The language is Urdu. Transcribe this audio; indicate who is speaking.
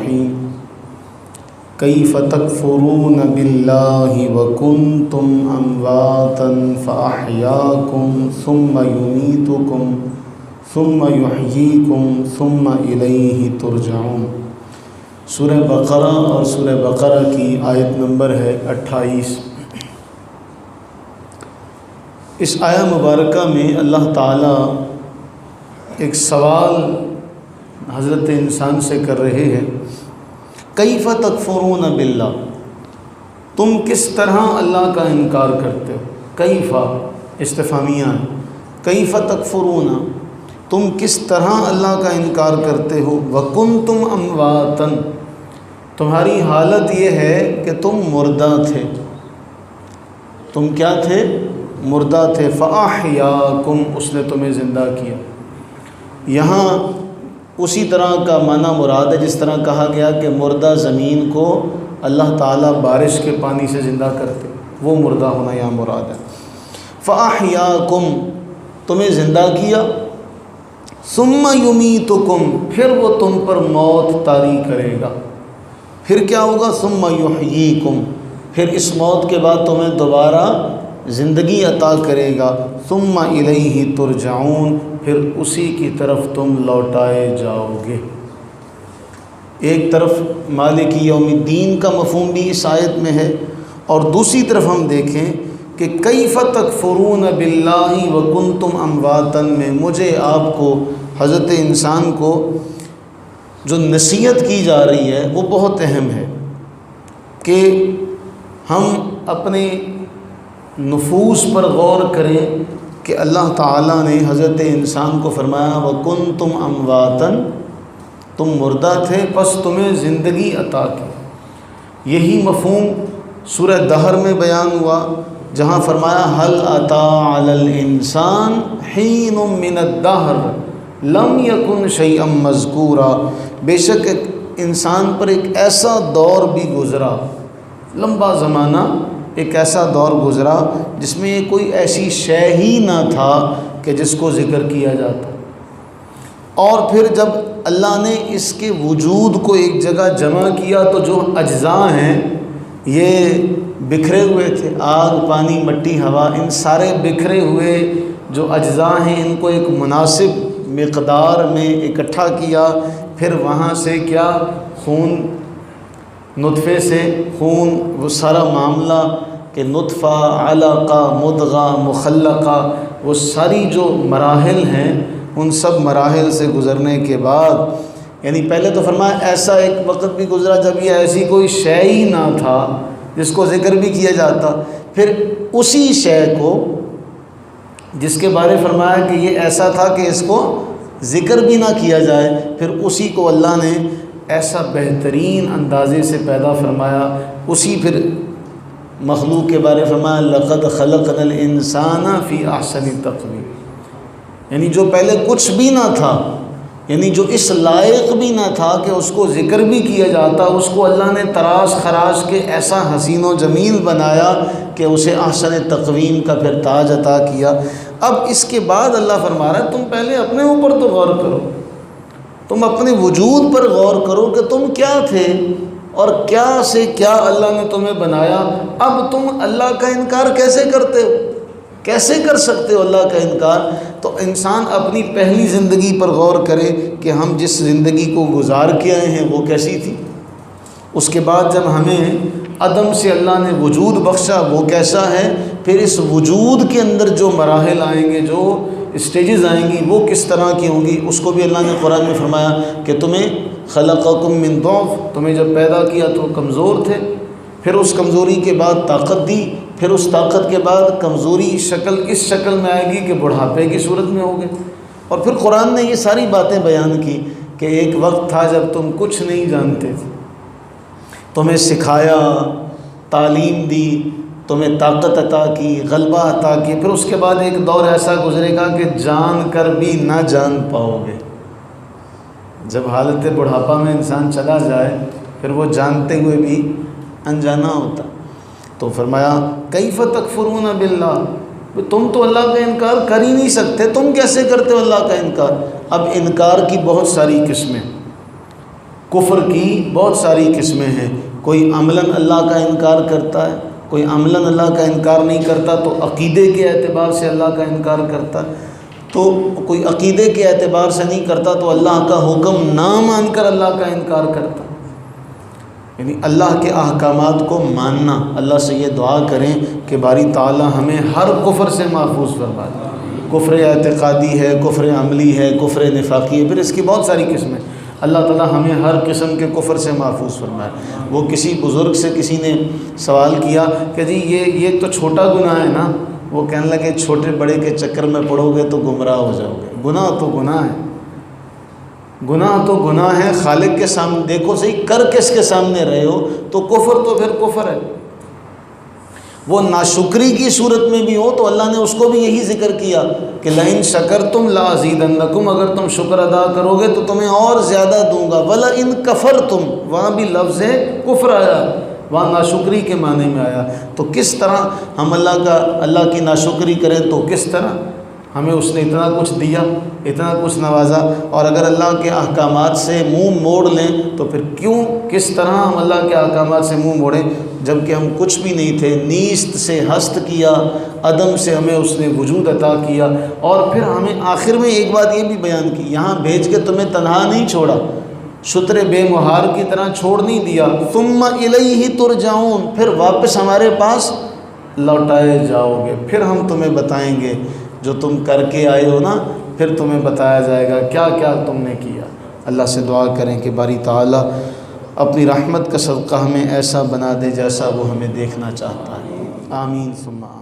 Speaker 1: الرحیم کیف تکفرون باللہ وکنتم امواتا فاحیاکم ثم یمیتکم ثم یحییکم ثم الیہ ترجعون۔ سورہ بقرہ اور سورہ بقرہ کی آیت نمبر ہے 28۔ اس آیہ مبارکہ میں اللہ تعالیٰ ایک سوال حضرت انسان سے کر رہے ہیں، کیف تکفرون باللہ، تم کس طرح اللہ کا انکار کرتے ہو؟ کیف استفہامیہ ہے، کیف تکفرون، تم کس طرح اللہ کا انکار کرتے ہو؟ وکنتم امواتا، تمہاری حالت یہ ہے کہ تم مردہ تھے، تم کیا تھے؟ مردہ تھے، فاحیاکم، اس نے تمہیں زندہ کیا۔ یہاں اسی طرح کا معنی مراد ہے جس طرح کہا گیا کہ مردہ زمین کو اللہ تعالیٰ بارش کے پانی سے زندہ کرتے، وہ مردہ ہونا یہاں مراد ہے۔ فاحیاکم، تمہیں زندہ کیا، ثم یمیتکم، پھر وہ تم پر موت طاری کرے گا، پھر کیا ہوگا؟ ثم یحییکم، پھر اس موت کے بعد تمہیں دوبارہ زندگی عطا کرے گا، ثم الیہ ترجعون، پھر اسی کی طرف تم لوٹائے جاؤ گے۔ ایک طرف مالک یوم الدین کا مفہوم بھی اس آیت میں ہے، اور دوسری طرف ہم دیکھیں کہ کیف تکفرون باللہ وکنتم امواتا میں مجھے آپ کو، حضرت انسان کو جو نصیحت کی جا رہی ہے وہ بہت اہم ہے کہ ہم اپنے نفوس پر غور کریں کہ اللہ تعالیٰ نے حضرت انسان کو فرمایا وَكُنْتُمْ أَمْوَاتًا، تم مردہ تھے پس تمہیں زندگی عطا کی۔ یہی مفہوم سورہ دہر میں بیان ہوا جہاں فرمایا هَلْ أَتَىٰ عَلَى الْإِنسَانِ حِينٌ مِّنَ الدَّهْرِ لَمْ يَكُنْ شَيْئًا مَّذْكُورًا، بے شک ایک انسان پر ایک ایسا دور بھی گزرا، لمبا زمانہ ایک ایسا دور گزرا جس میں یہ کوئی ایسی شے ہی نہ تھا کہ جس کو ذکر کیا جاتا، اور پھر جب اللہ نے اس کے وجود کو ایک جگہ جمع کیا تو جو اجزاء ہیں یہ بکھرے ہوئے تھے، آگ، پانی، مٹی، ہوا، ان سارے بکھرے ہوئے جو اجزاء ہیں ان کو ایک مناسب مقدار میں اکٹھا کیا، پھر وہاں سے کیا؟ خون، نطفے سے خون، وہ سارا معاملہ کہ نطفہ، علقہ، مضغہ، مخلقہ، وہ ساری جو مراحل ہیں ان سب مراحل سے گزرنے کے بعد، یعنی پہلے تو فرمایا ایسا ایک وقت بھی گزرا جب یہ ایسی کوئی شے ہی نہ تھا جس کو ذکر بھی کیا جاتا، پھر اسی شے کو جس کے بارے فرمایا کہ یہ ایسا تھا کہ اس کو ذکر بھی نہ کیا جائے، پھر اسی کو اللہ نے ایسا بہترین اندازے سے پیدا فرمایا، اسی پھر مخلوق کے بارے فرمایا لَقَدْ خَلَقْنَا الْإِنسَانَ فِي أَحْسَنِ تَقْوِيمٍ، یعنی جو پہلے کچھ بھی نہ تھا، یعنی جو اس لائق بھی نہ تھا کہ اس کو ذکر بھی کیا جاتا، اس کو اللہ نے تراش خراش کے ایسا حسین و جمیل بنایا کہ اسے احسن تقویم کا پھر تاج عطا کیا۔ اب اس کے بعد اللہ فرما رہا ہے تم پہلے اپنے اوپر تو غور کرو، تم اپنے وجود پر غور کرو کہ تم کیا تھے اور کیا سے کیا اللہ نے تمہیں بنایا۔ اب تم اللہ کا انکار کیسے کرتے ہو؟ کیسے کر سکتے ہو اللہ کا انکار؟ تو انسان اپنی پہلی زندگی پر غور کرے کہ ہم جس زندگی کو گزار کے آئے ہیں وہ کیسی تھی، اس کے بعد جب ہمیں عدم سے اللہ نے وجود بخشا وہ کیسا ہے، پھر اس وجود کے اندر جو مراحل آئیں گے، جو اسٹیجز آئیں گی وہ کس طرح کی ہوں گی، اس کو بھی اللہ نے قرآن میں فرمایا کہ تمہیں خلقکم من ضعف، تمہیں جب پیدا کیا تو کمزور تھے، پھر اس کمزوری کے بعد طاقت دی، پھر اس طاقت کے بعد کمزوری شکل اس شکل میں آئے گی کہ بڑھاپے کی صورت میں ہوگے، اور پھر قرآن نے یہ ساری باتیں بیان کی کہ ایک وقت تھا جب تم کچھ نہیں جانتے تھے، تمہیں سکھایا، تعلیم دی، تمہیں طاقت عطا کی، غلبہ عطا کی، پھر اس کے بعد ایک دور ایسا گزرے گا کہ جان کر بھی نہ جان پاؤ گے۔ جب حالت بڑھاپا میں انسان چلا جائے پھر وہ جانتے ہوئے بھی انجانا ہوتا۔ تو فرمایا کیف تکفرون باللہ، تم تو اللہ کا انکار کر ہی نہیں سکتے، تم کیسے کرتے ہو اللہ کا انکار؟ اب انکار کی بہت ساری قسمیں، کفر کی بہت ساری قسمیں ہیں، کوئی عملاً اللہ کا انکار کرتا ہے، کوئی عملاً اللہ کا انکار نہیں کرتا تو عقیدے کے اعتبار سے اللہ کا انکار کرتا ہے، تو کوئی عقیدے کے اعتبار سے نہیں کرتا تو اللہ کا حکم نہ مان کر اللہ کا انکار کرتا، یعنی اللہ کے احکامات کو ماننا۔ اللہ سے یہ دعا کریں کہ باری تعالی ہمیں ہر کفر سے محفوظ فرما دے۔ کفر اعتقادی ہے، کفر عملی ہے، کفر نفاقی ہے، پھر اس کی بہت ساری قسمیں۔ اللہ تعالیٰ ہمیں ہر قسم کے کفر سے محفوظ فرمائے۔ وہ کسی بزرگ سے کسی نے سوال کیا کہ جی یہ تو چھوٹا گناہ ہے نا، وہ کہنے لگے چھوٹے بڑے کے چکر میں پڑو گے تو گمراہ ہو جاؤ گے۔ گناہ تو گناہ ہے، گناہ تو گناہ ہے، خالق کے سامنے دیکھو صحیح، کر کس کے سامنے رہے ہو، تو کفر تو پھر کفر ہے۔ وہ ناشکری کی صورت میں بھی ہو تو اللہ نے اس کو بھی یہی ذکر کیا کہ لئن شکرتم لازیدنکم، اگر تم شکر ادا کرو گے تو تمہیں اور زیادہ دوں گا۔ وَلَئِن کَفَرْتُمْ، وہاں بھی لفظ کفر آیا، وہاں ناشکری کے معنی میں آیا۔ تو کس طرح ہم اللہ کی ناشکری کریں، تو کس طرح ہمیں اس نے اتنا کچھ دیا، اتنا کچھ نوازا، اور اگر اللہ کے احکامات سے منہ موڑ لیں تو پھر کس طرح ہم اللہ کے احکامات سے منہ موڑیں جب کہ ہم کچھ بھی نہیں تھے، نیست سے ہست کیا، عدم سے ہمیں اس نے وجود عطا کیا، اور پھر ہمیں آخر میں ایک بات یہ بھی بیان کی، یہاں بھیج کے تمہیں تنہا نہیں چھوڑا، شتر بے مہار کی طرح چھوڑ نہیں دیا، ثم الیہ ترجعون، پھر واپس ہمارے پاس لوٹائے جاؤ گے، پھر ہم تمہیں بتائیں گے جو تم کر کے آئے ہو نا، پھر تمہیں بتایا جائے گا کیا کیا تم نے کیا۔ اللہ سے دعا کریں کہ باری تعالیٰ اپنی رحمت کا صدقہ ہمیں ایسا بنا دے جیسا وہ ہمیں دیکھنا چاہتا ہے۔ آمین ثم آمین۔